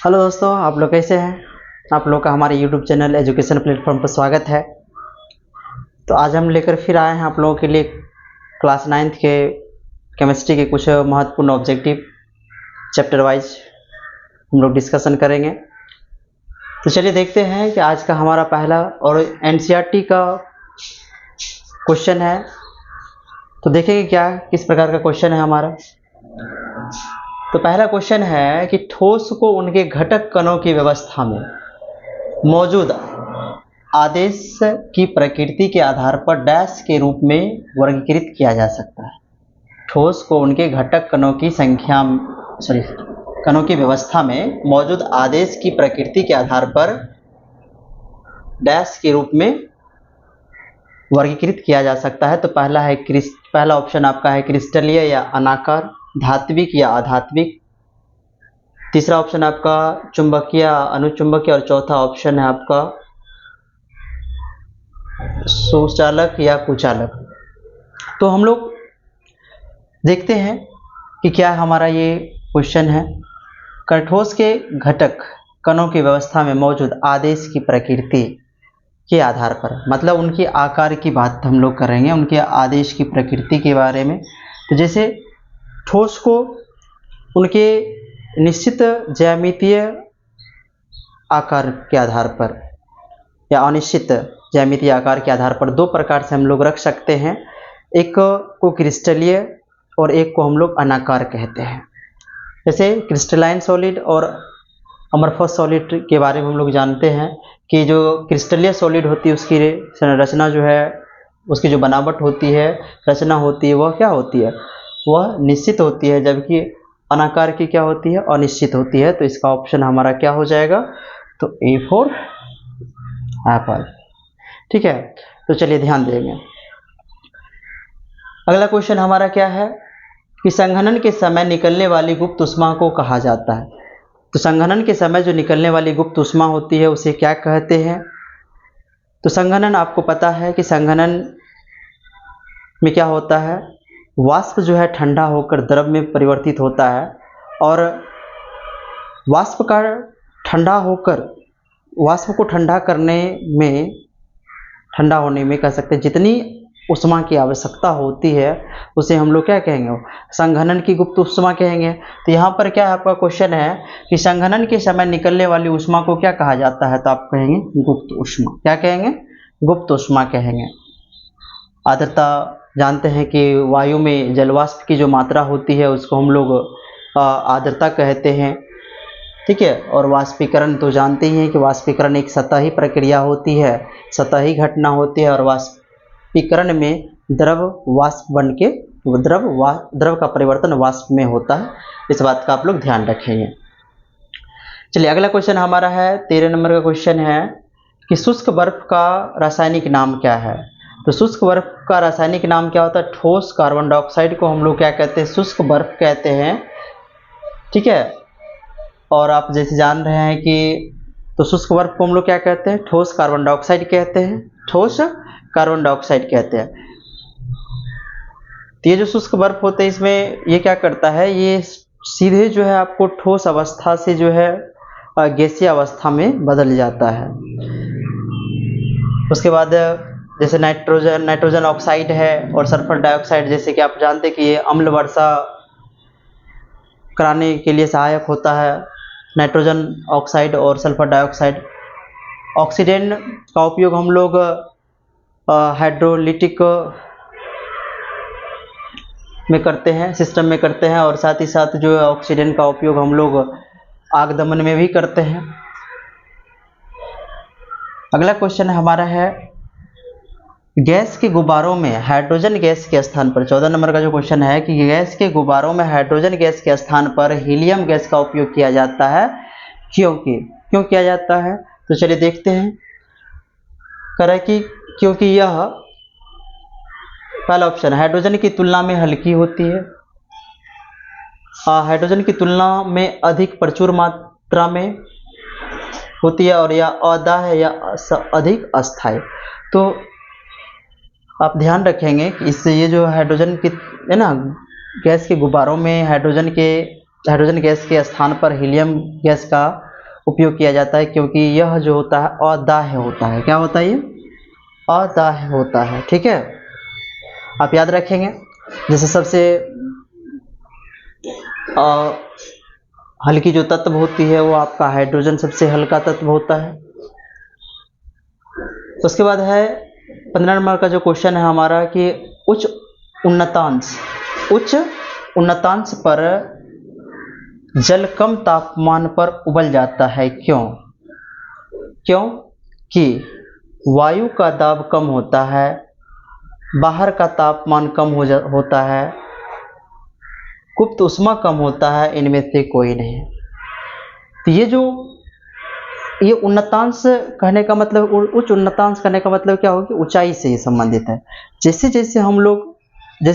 Hello दोस्तों, आप लोग कैसे हैं। आप लोग का हमारे यूट्यूब चैनल एजुकेशन प्लेटफॉर्म पर स्वागत है। तो आज हम लेकर फिर आए हैं आप लोगों के लिए क्लास 9th के केमिस्ट्री के कुछ महत्वपूर्ण ऑब्जेक्टिव चैप्टर वाइज हम लोग डिस्कशन करेंगे। तो चलिए देखते हैं कि आज का हमारा पहला और एनसीईआरटी का क्वेश्चन है। तो देखेंगे क्या किस प्रकार का क्वेश्चन है हमारा। तो पहला क्वेश्चन है कि ठोस को उनके घटक कणों की व्यवस्था में मौजूद आदेश की प्रकृति के आधार पर डैश के रूप में वर्गीकृत किया जा सकता है। ठोस को उनके घटक कणों की कणों की व्यवस्था में मौजूद आदेश की प्रकृति के आधार पर डैश के रूप में वर्गीकृत किया जा सकता है। तो पहला ऑप्शन आपका है क्रिस्टलीय या अनाकार, धात्विक या अधात्विक। तीसरा ऑप्शन आपका चुंबकीय या अनुचुंबकीय और चौथा ऑप्शन है आपका सुचालक या कुचालक। तो हम लोग देखते हैं कि क्या हमारा ये क्वेश्चन है। ठोस के घटक कणों की व्यवस्था में मौजूद आदेश की प्रकृति के आधार पर, मतलब उनके आकार की बात हम लोग करेंगे, उनके आदेश की प्रकृति के बारे में। तो जैसे ठोस को उनके निश्चित ज्यामितीय आकार के आधार पर या अनिश्चित ज्यामितीय आकार के आधार पर दो प्रकार से हम लोग रख सकते हैं। एक को क्रिस्टलीय और एक को हम लोग अनाकार कहते हैं। जैसे क्रिस्टलाइन सॉलिड और अमरफस सॉलिड के बारे में हम लोग जानते हैं कि जो क्रिस्टलीय सॉलिड होती है उसकी रचना जो है, उसकी जो बनावट होती है, रचना होती है, वह क्या होती है, वह निश्चित होती है, जबकि अनाकार की क्या होती है, अनिश्चित होती है। तो इसका ऑप्शन हमारा क्या हो जाएगा, तो A फॉर एप्पल। ठीक है, तो चलिए ध्यान देंगे। अगला क्वेश्चन हमारा क्या है कि संघनन के समय निकलने वाली गुप्त ऊष्मा को कहा जाता है। तो संघनन के समय जो निकलने वाली गुप्त ऊष्मा होती है उसे क्या कहते हैं। तो संघनन आपको पता है कि संघनन में क्या होता है, वाष्प जो है ठंडा होकर द्रव में परिवर्तित होता है और वाष्प का ठंडा होकर, वाष्प को ठंडा करने में, ठंडा होने में कह सकते हैं जितनी ऊष्मा की आवश्यकता होती है उसे हम लोग क्या कहेंगे, संघनन की गुप्त ऊष्मा कहेंगे। तो यहाँ पर क्या आपका क्वेश्चन है कि संघनन के समय निकलने वाली ऊष्मा को क्या कहा जाता है, तो आप कहेंगे गुप्त ऊष्मा। क्या कहेंगे, गुप्त ऊष्मा कहेंगे। आर्द्रता जानते हैं कि वायु में जलवाष्प की जो मात्रा होती है उसको हम लोग आर्द्रता कहते हैं। ठीक है, और वाष्पीकरण तो जानते ही हैं कि वाष्पीकरण एक सतही प्रक्रिया होती है, सतही घटना होती है और वाष्पीकरण में द्रव वाष्प बन के द्रव का परिवर्तन वाष्प में होता है। इस बात का आप लोग ध्यान रखेंगे। चलिए अगला क्वेश्चन हमारा है 13 नंबर का क्वेश्चन है कि शुष्क बर्फ का रासायनिक नाम क्या है। तो शुष्क बर्फ का रासायनिक नाम क्या होता है, ठोस कार्बन डाइऑक्साइड को हम लोग क्या कहते हैं, शुष्क बर्फ कहते हैं। ठीक है, और आप जैसे जान रहे हैं कि तो शुष्क बर्फ को हम लोग क्या कहते हैं, ठोस कार्बन डाइऑक्साइड कहते हैं, ठोस कार्बन डाइऑक्साइड कहते हैं। तो ये जो शुष्क बर्फ होते हैं इसमें ये क्या करता है, ये सीधे जो है आपको ठोस अवस्था से जो है गैसीय अवस्था में बदल जाता है। उसके बाद जैसे नाइट्रोजन ऑक्साइड है और सल्फर डाइऑक्साइड, जैसे कि आप जानते हैं कि ये अम्ल वर्षा कराने के लिए सहायक होता है, नाइट्रोजन ऑक्साइड और सल्फर डाइऑक्साइड। ऑक्सीडेंट का उपयोग हम लोग हाइड्रोलिटिक में करते हैं, सिस्टम में करते हैं, और साथ ही साथ जो ऑक्सीडेंट का उपयोग हम लोग आग दमन में भी करते हैं। अगला क्वेश्चन हमारा है गैस के गुब्बारों में हाइड्रोजन गैस के स्थान पर, 14 नंबर का जो क्वेश्चन है कि गैस के गुब्बारों में हाइड्रोजन गैस के स्थान पर हीलियम गैस का उपयोग किया जाता है, क्यों किया जाता है। तो चलिए देखते हैं। करें कि क्योंकि यह पहला ऑप्शन हाइड्रोजन की तुलना में हल्की होती है, हाइड्रोजन की तुलना में अधिक प्रचुर मात्रा में होती है, और यह अदाह है या अधिक अस्थायी। तो आप ध्यान रखेंगे कि इससे ये जो हाइड्रोजन की है ना, गैस के गुब्बारों में हाइड्रोजन गैस के स्थान पर हीलियम गैस का उपयोग किया जाता है, क्योंकि यह जो होता है अदाह्य होता है। क्या होता है? ये अदाह्य होता है। ठीक है, आप याद रखेंगे। जैसे सबसे हल्की जो तत्व होती है वो आपका हाइड्रोजन सबसे हल्का तत्व होता है। उसके बाद है 15 नंबर का जो क्वेश्चन है हमारा कि उच्च उन्नतांश पर जल कम तापमान पर उबल जाता है, क्यों? क्योंकि वायु का दाब कम होता है, बाहर का तापमान कम होता है, गुप्त ऊष्मा कम होता है, इनमें से कोई नहीं। तो ये उन्नतांश कहने का मतलब, उच्च उन्नतांश कहने का मतलब क्या होगा कि ऊंचाई से ये संबंधित है। जैसे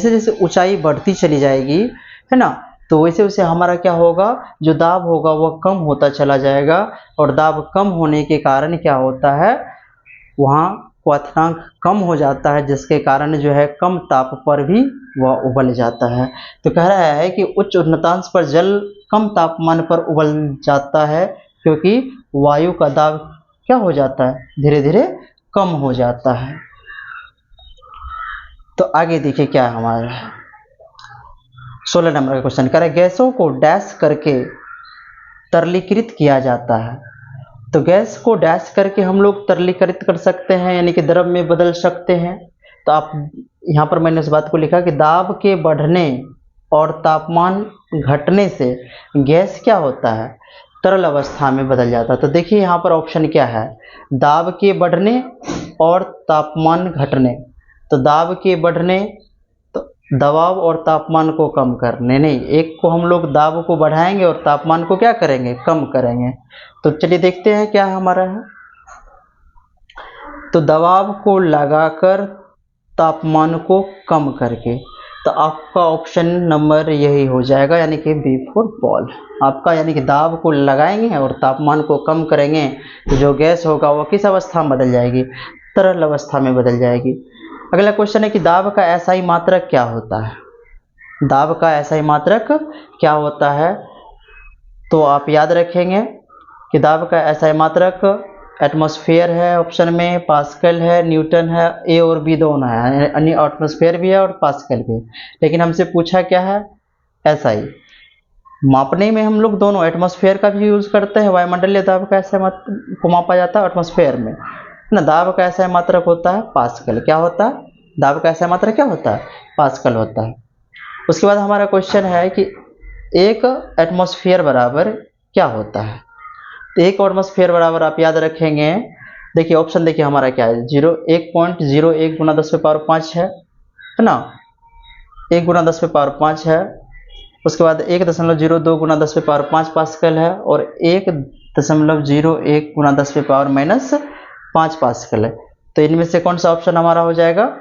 जैसे ऊंचाई बढ़ती चली जाएगी, है ना, तो वैसे वैसे हमारा क्या होगा, जो दाब होगा वह कम होता चला जाएगा, और दाब कम होने के कारण क्या होता है, वहाँ क्वथनांक कम हो जाता है, जिसके कारण जो है कम ताप पर भी वह उबल जाता है। तो कह रहा है कि उच्च उन्नतांश पर जल कम तापमान पर उबल जाता है, क्योंकि वायु का दाब क्या हो जाता है, धीरे धीरे कम हो जाता है। तो आगे देखिए क्या है हमारा 16 नंबर का क्वेश्चन। कह रहा है गैसों को डैश करके तरलीकृत किया जाता है। तो गैस को डैश करके हम लोग तरलीकृत कर सकते हैं, यानी कि द्रव में बदल सकते हैं। तो आप यहाँ पर मैंने इस बात को लिखा कि दाब के बढ़ने और तापमान घटने से गैस क्या होता है, तरल अवस्था में बदल जाता है। तो देखिए यहाँ पर ऑप्शन क्या है, दाब के बढ़ने और तापमान घटने। तो दाब के बढ़ने तो दबाव और तापमान को कम करने, नहीं, एक को हम लोग दाब को बढ़ाएंगे और तापमान को क्या करेंगे, कम करेंगे। तो चलिए देखते हैं क्या हमारा है। तो दबाव को लगाकर तापमान को कम करके, तो आपका ऑप्शन नंबर यही हो जाएगा, यानी कि बी फॉर बॉल आपका, यानी कि दाब को लगाएंगे और तापमान को कम करेंगे, तो जो गैस होगा वो किस अवस्था में बदल जाएगी, तरल अवस्था में बदल जाएगी। अगला क्वेश्चन है कि दाब का एसआई मात्रक क्या होता है। दाब का एसआई मात्रक क्या होता है, तो आप याद रखेंगे कि दाब का एसआई मात्रक एटमॉस्फेयर है ऑप्शन में, पास्कल है, न्यूटन है, ए और बी दोनों है, यानी एटमॉस्फेयर भी है और पास्कल भी। लेकिन हमसे पूछा क्या है, एसआई। मापने में हम लोग दोनों एटमॉस्फेयर का भी यूज करते हैं, वायुमंडलीय दाब का एसआई को मापा जाता है एटमॉस्फेयर में ना। दाब का एसआई मात्रक होता है पास्कल। क्या होता है, दाब का एसआई मात्रक क्या होता है, पास्कल होता है। उसके बाद हमारा क्वेश्चन है कि एक एटमॉस्फेयर बराबर क्या होता है। तो एक एटमॉस्फेयर बराबर आप याद रखेंगे, देखिए ऑप्शन देखिए हमारा क्या है, 1.01 गुना 10⁵ है ना, 1 गुना 10⁵ है। उसके बाद 1.02 गुना 10⁵ पास्कल है, और 1.01 गुना 10⁻⁻5 पास्कल है। तो इनमें से कौन सा ऑप्शन हमारा हो जाएगा,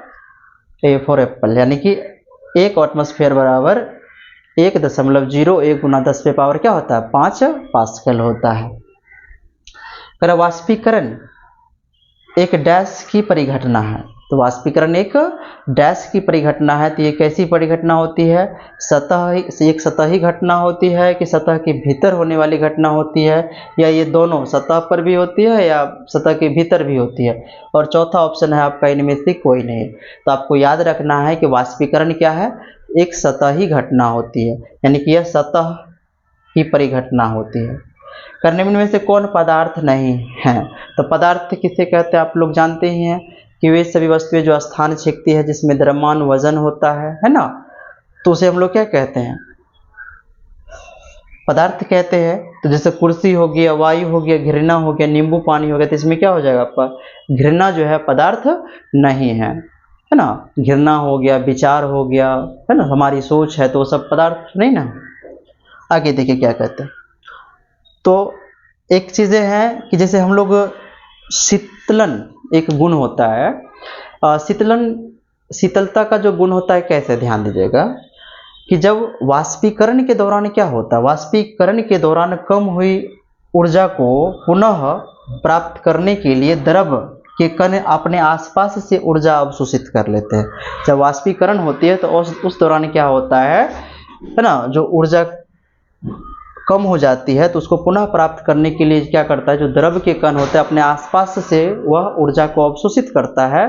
ए फॉर एप्पल, यानी कि एक एटमॉस्फेयर बराबर 1.01 गुना 10⁻⁵ क्या होता है, 5 पास्कल होता है। अगर वाष्पीकरण एक डैश की परिघटना है, तो वाष्पीकरण एक डैश की परिघटना है, तो ये कैसी परिघटना होती है, एक सतही घटना होती है कि सतह के भीतर होने वाली घटना होती है, या ये दोनों सतह पर भी होती है या सतह के भीतर भी होती है। और चौथा ऑप्शन है आपका इनमें से कोई नहीं। तो आपको याद रखना है कि वाष्पीकरण क्या है, एक सतही घटना होती है, यानी कि यह सतह की परिघटना होती है। करने में से कौन पदार्थ नहीं है, तो पदार्थ किसे कहते हैं आप लोग जानते ही हैं कि वे सभी वस्तुएं जो स्थान छेकती है, जिसमें द्रव्यमान वजन होता है ना, तो उसे हम लोग क्या कहते हैं, पदार्थ कहते हैं। तो जैसे कुर्सी हो गया, वायु हो गया, घृणा हो गया, नींबू पानी हो गया, तो इसमें क्या हो जाएगा आपका, घृणा जो है पदार्थ नहीं है ना। घृणा हो गया, विचार हो गया, है ना, हमारी सोच है, तो वो सब पदार्थ नहीं ना। आगे देखिए क्या कहते हैं। तो एक चीज़ें हैं कि जैसे हम लोग शीतलन एक गुण होता है, शीतलता का जो गुण होता है, कैसे ध्यान दीजिएगा कि जब वाष्पीकरण के दौरान क्या होता है, वाष्पीकरण के दौरान कम हुई ऊर्जा को पुनः प्राप्त करने के लिए द्रव के कण अपने आसपास से ऊर्जा अवशोषित कर लेते हैं। जब वाष्पीकरण होती है तो उस दौरान क्या होता है ना, जो ऊर्जा कम हो जाती है तो उसको पुनः प्राप्त करने के लिए क्या करता है, जो द्रव के कण होते हैं अपने आसपास से वह ऊर्जा को अवशोषित करता है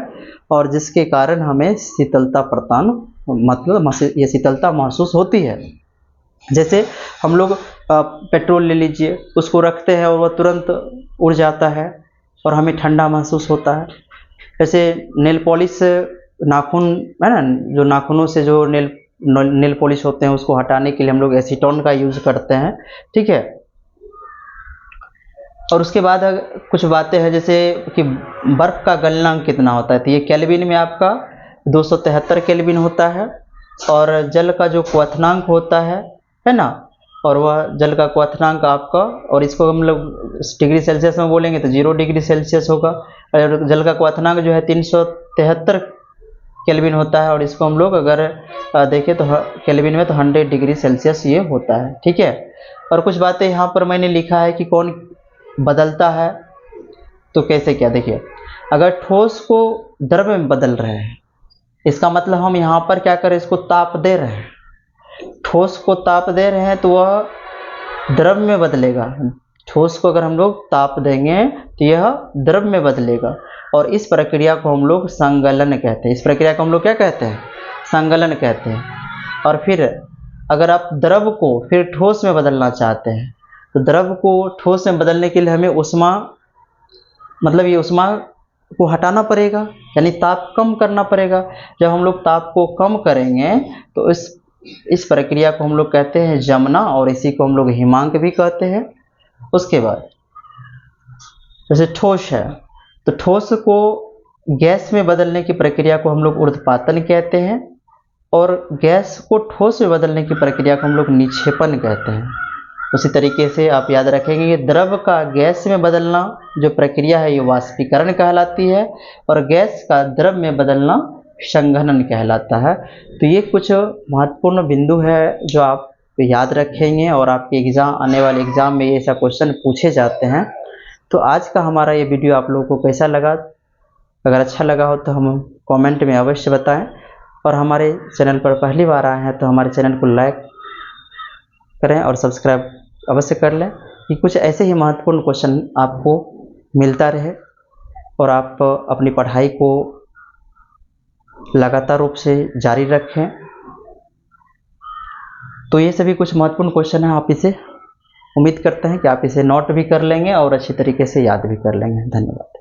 और जिसके कारण हमें शीतलता प्रदान, मतलब ये शीतलता महसूस होती है। जैसे हम लोग पेट्रोल ले लीजिए, उसको रखते हैं और वह तुरंत उड़ जाता है और हमें ठंडा महसूस होता है। जैसे नेल पॉलिश, नाखून है ना, जो नाखूनों से जो नेल पॉलिश होते हैं उसको हटाने के लिए हम लोग एसीटोन का यूज करते हैं, ठीक है। और उसके बाद कुछ बातें हैं जैसे कि बर्फ का गलनांक कितना होता है, तो ये केल्विन में आपका 273 केल्विन होता है। और जल का जो क्वथनांक होता है ना, और वह जल का क्वथनांक आपका, और इसको हम लोग डिग्री सेल्सियस में बोलेंगे तो 0 डिग्री सेल्सियस होगा। और जल का क्वथनांक जो है 373 केल्विन होता है, और इसको हम लोग अगर देखें तो केल्विन में तो 100 डिग्री सेल्सियस ये होता है, ठीक है। और कुछ बातें यहाँ पर मैंने लिखा है कि कौन बदलता है, तो कैसे क्या, देखिए अगर ठोस को द्रव में बदल रहे हैं, इसका मतलब हम यहाँ पर क्या करें, इसको ताप दे रहे हैं। ठोस को ताप दे रहे हैं तो वह द्रव में बदलेगा। ठोस को अगर हम लोग ताप देंगे तो यह द्रव में बदलेगा, और इस प्रक्रिया को हम लोग संगलन कहते हैं। इस प्रक्रिया को हम लोग क्या कहते हैं, संगलन कहते हैं। और फिर अगर आप द्रव को फिर ठोस में बदलना चाहते हैं तो द्रव को ठोस में बदलने के लिए हमें उष्मा, मतलब ये उष्मा को हटाना पड़ेगा, यानी ताप कम करना पड़ेगा। जब हम लोग ताप को कम करेंगे तो इस प्रक्रिया को हम लोग कहते हैं जमना, और इसी को हम लोग हिमांक भी कहते हैं। उसके बाद जैसे ठोस है तो ठोस को गैस में बदलने की प्रक्रिया को हम लोग ऊर्ध्वपातन कहते हैं, और गैस को ठोस में बदलने की प्रक्रिया को हम लोग निक्षेपण कहते हैं। उसी तरीके से आप याद रखेंगे कि द्रव का गैस में बदलना जो प्रक्रिया है ये वाष्पीकरण कहलाती है, और गैस का द्रव में बदलना संघनन कहलाता है। तो ये कुछ महत्वपूर्ण बिंदु है जो आप याद रखेंगे, और आपके एग्जाम, आने वाले एग्जाम में ये ऐसा क्वेश्चन पूछे जाते हैं। तो आज का हमारा ये वीडियो आप लोगों को कैसा लगा, अगर अच्छा लगा हो तो हम कमेंट में अवश्य बताएं, और हमारे चैनल पर पहली बार आए हैं तो हमारे चैनल को लाइक करें और सब्सक्राइब अवश्य कर लें, कि कुछ ऐसे ही महत्वपूर्ण क्वेश्चन आपको मिलता रहे और आप अपनी पढ़ाई को लगातार रूप से जारी रखें। तो ये सभी कुछ महत्वपूर्ण क्वेश्चन हैं, आप इसे उम्मीद करते हैं कि आप इसे नोट भी कर लेंगे और अच्छी तरीके से याद भी कर लेंगे। धन्यवाद।